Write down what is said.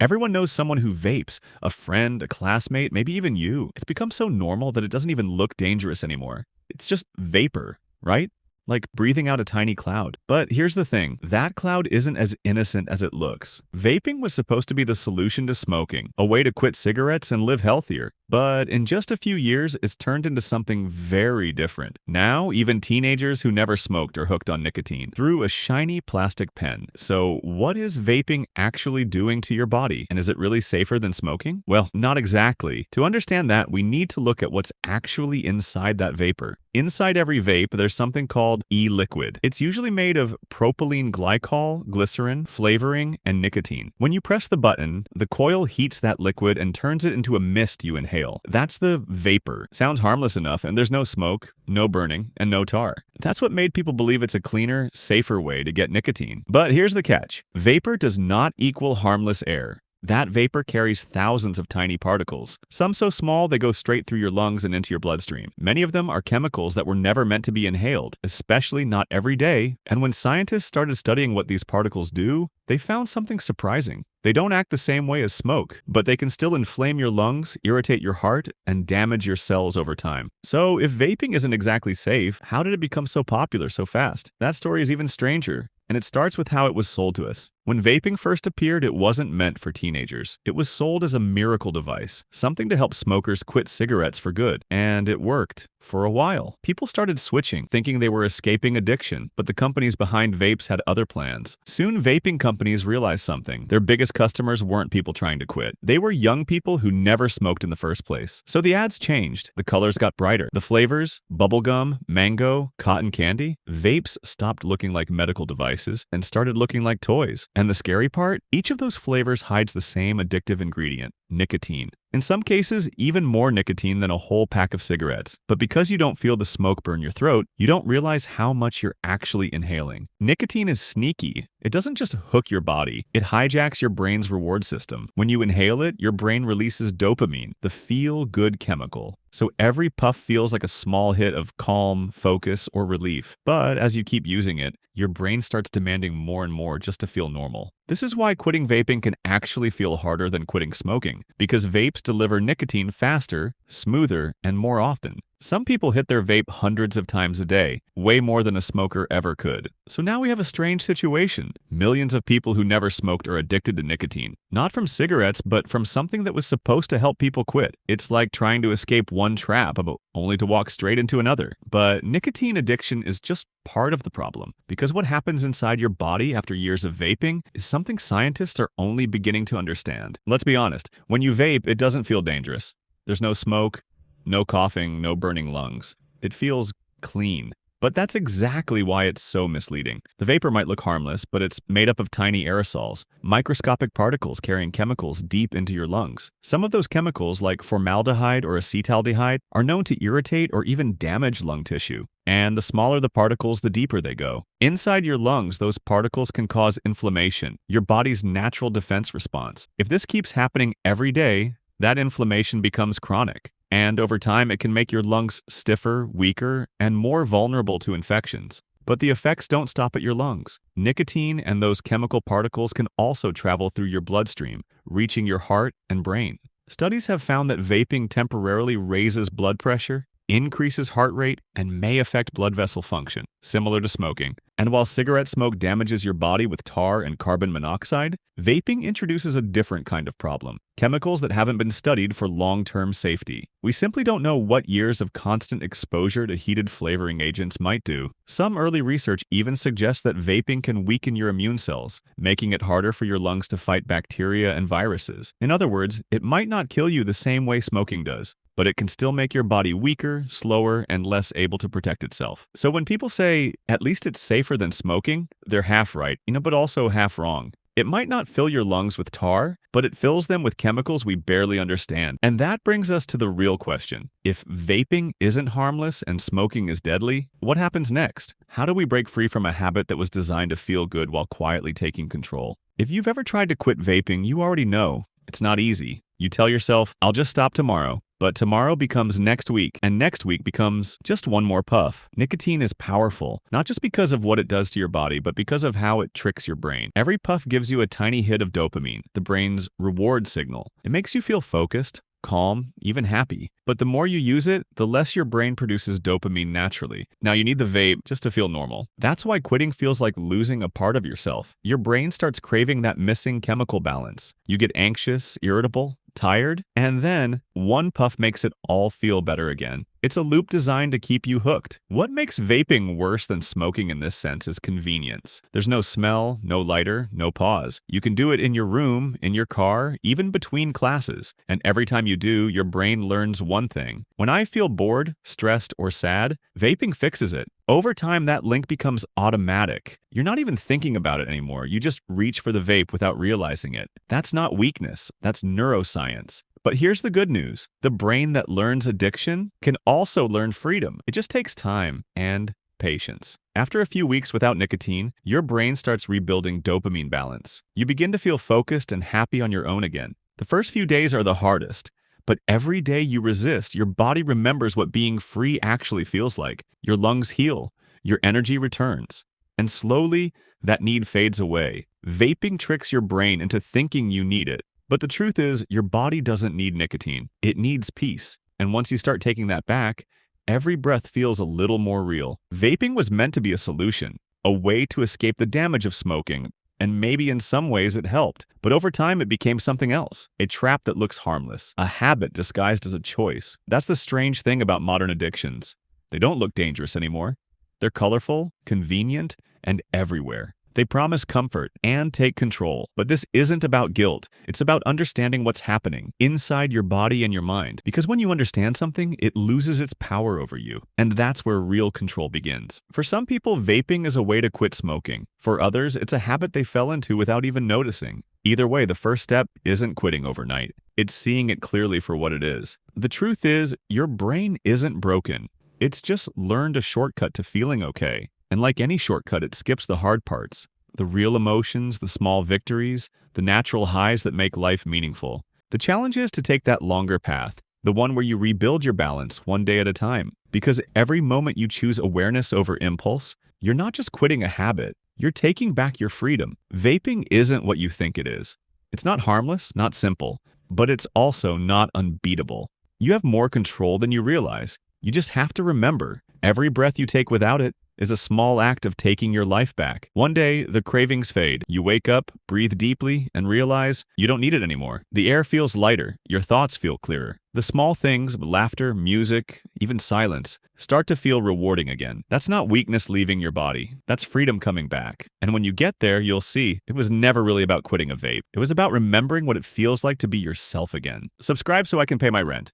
Everyone knows someone who vapes, a friend, a classmate, maybe even you. It's become so normal that it doesn't even look dangerous anymore. It's just vapor, right? Like breathing out a tiny cloud. But here's the thing, that cloud isn't as innocent as it looks. Vaping was supposed to be the solution to smoking, a way to quit cigarettes and live healthier. But in just a few years, it's turned into something very different. Now, even teenagers who never smoked are hooked on nicotine through a shiny plastic pen. So what is vaping actually doing to your body? And is it really safer than smoking? Well, not exactly. To understand that, we need to look at what's actually inside that vapor. Inside every vape, there's something called e-liquid. It's usually made of propylene glycol, glycerin, flavoring, and nicotine. When you press the button, the coil heats that liquid and turns it into a mist you inhale. That's the vapor. Sounds harmless enough, and there's no smoke, no burning, and no tar. That's what made people believe it's a cleaner, safer way to get nicotine. But here's the catch. Vapor does not equal harmless air. That vapor carries thousands of tiny particles, some so small they go straight through your lungs and into your bloodstream. Many of them are chemicals that were never meant to be inhaled, especially not every day. And when scientists started studying what these particles do, they found something surprising. They don't act the same way as smoke, but they can still inflame your lungs, irritate your heart, and damage your cells over time. So if vaping isn't exactly safe, how did it become so popular so fast? That story is even stranger. And it starts with how it was sold to us. When vaping first appeared, it wasn't meant for teenagers. It was sold as a miracle device, something to help smokers quit cigarettes for good. And it worked. For a while. People started switching, thinking they were escaping addiction, but the companies behind vapes had other plans. Soon, vaping companies realized something. Their biggest customers weren't people trying to quit. They were young people who never smoked in the first place. So the ads changed. The colors got brighter. The flavors, bubblegum, mango, cotton candy, vapes stopped looking like medical devices and started looking like toys. And the scary part? Each of those flavors hides the same addictive ingredient, nicotine. In some cases, even more nicotine than a whole pack of cigarettes. But because you don't feel the smoke burn your throat, you don't realize how much you're actually inhaling. Nicotine is sneaky. It doesn't just hook your body, it hijacks your brain's reward system. When you inhale it, your brain releases dopamine, the feel-good chemical. So every puff feels like a small hit of calm, focus, or relief. But as you keep using it, your brain starts demanding more and more just to feel normal. This is why quitting vaping can actually feel harder than quitting smoking, because vapes deliver nicotine faster, smoother, and more often. Some people hit their vape hundreds of times a day, way more than a smoker ever could. So now we have a strange situation. Millions of people who never smoked are addicted to nicotine. Not from cigarettes, but from something that was supposed to help people quit. It's like trying to escape one trap, but only to walk straight into another. But nicotine addiction is just part of the problem, because what happens inside your body after years of vaping is something scientists are only beginning to understand. Let's be honest, when you vape, it doesn't feel dangerous. There's no smoke, no coughing, no burning lungs. It feels clean. But that's exactly why it's so misleading. The vapor might look harmless, but it's made up of tiny aerosols, microscopic particles carrying chemicals deep into your lungs. Some of those chemicals, like formaldehyde or acetaldehyde, are known to irritate or even damage lung tissue. And the smaller the particles, the deeper they go. Inside your lungs, those particles can cause inflammation, your body's natural defense response. If this keeps happening every day, that inflammation becomes chronic. And over time, it can make your lungs stiffer, weaker, and more vulnerable to infections. But the effects don't stop at your lungs. Nicotine and those chemical particles can also travel through your bloodstream, reaching your heart and brain. Studies have found that vaping temporarily raises blood pressure, increases heart rate, and may affect blood vessel function, similar to smoking. And while cigarette smoke damages your body with tar and carbon monoxide, vaping introduces a different kind of problem, chemicals that haven't been studied for long-term safety. We simply don't know what years of constant exposure to heated flavoring agents might do. Some early research even suggests that vaping can weaken your immune cells, making it harder for your lungs to fight bacteria and viruses. In other words, it might not kill you the same way smoking does, but it can still make your body weaker, slower, and less able to protect itself. So when people say, at least it's safer than smoking, they're half right, but also half wrong. It might not fill your lungs with tar, but it fills them with chemicals we barely understand. And that brings us to the real question. If vaping isn't harmless and smoking is deadly, what happens next? How do we break free from a habit that was designed to feel good while quietly taking control? If you've ever tried to quit vaping, you already know it's not easy. You tell yourself, I'll just stop tomorrow. But tomorrow becomes next week, and next week becomes just one more puff. Nicotine is powerful, not just because of what it does to your body, but because of how it tricks your brain. Every puff gives you a tiny hit of dopamine, the brain's reward signal. It makes you feel focused, calm, even happy. But the more you use it, the less your brain produces dopamine naturally. Now you need the vape just to feel normal. That's why quitting feels like losing a part of yourself. Your brain starts craving that missing chemical balance. You get anxious, irritable, tired, and then one puff makes it all feel better again. It's a loop designed to keep you hooked. What makes vaping worse than smoking in this sense is convenience. There's no smell, no lighter, no pause. You can do it in your room, in your car, even between classes. And every time you do, your brain learns one thing. When I feel bored, stressed, or sad, vaping fixes it. Over time, that link becomes automatic. You're not even thinking about it anymore. You just reach for the vape without realizing it. That's not weakness. That's neuroscience. But here's the good news. The brain that learns addiction can also learn freedom. It just takes time and patience. After a few weeks without nicotine, your brain starts rebuilding dopamine balance. You begin to feel focused and happy on your own again. The first few days are the hardest, but every day you resist, your body remembers what being free actually feels like. Your lungs heal, your energy returns, and slowly that need fades away. Vaping tricks your brain into thinking you need it. But the truth is, your body doesn't need nicotine. It needs peace. And once you start taking that back, every breath feels a little more real. Vaping was meant to be a solution, a way to escape the damage of smoking, and maybe in some ways it helped. But over time, it became something else, a trap that looks harmless, a habit disguised as a choice. That's the strange thing about modern addictions. They don't look dangerous anymore. They're colorful, convenient, and everywhere. They promise comfort and take control. But this isn't about guilt. It's about understanding what's happening inside your body and your mind. Because when you understand something, it loses its power over you. And that's where real control begins. For some people, vaping is a way to quit smoking. For others, it's a habit they fell into without even noticing. Either way, the first step isn't quitting overnight. It's seeing it clearly for what it is. The truth is, your brain isn't broken. It's just learned a shortcut to feeling okay. And like any shortcut, it skips the hard parts, the real emotions, the small victories, the natural highs that make life meaningful. The challenge is to take that longer path, the one where you rebuild your balance one day at a time. Because every moment you choose awareness over impulse, you're not just quitting a habit, you're taking back your freedom. Vaping isn't what you think it is. It's not harmless, not simple, but it's also not unbeatable. You have more control than you realize. You just have to remember, every breath you take without it is a small act of taking your life back. One day, the cravings fade. You wake up, breathe deeply, and realize you don't need it anymore. The air feels lighter. Your thoughts feel clearer. The small things, laughter, music, even silence, start to feel rewarding again. That's not weakness leaving your body. That's freedom coming back. And when you get there, you'll see it was never really about quitting a vape. It was about remembering what it feels like to be yourself again. Subscribe so I can pay my rent.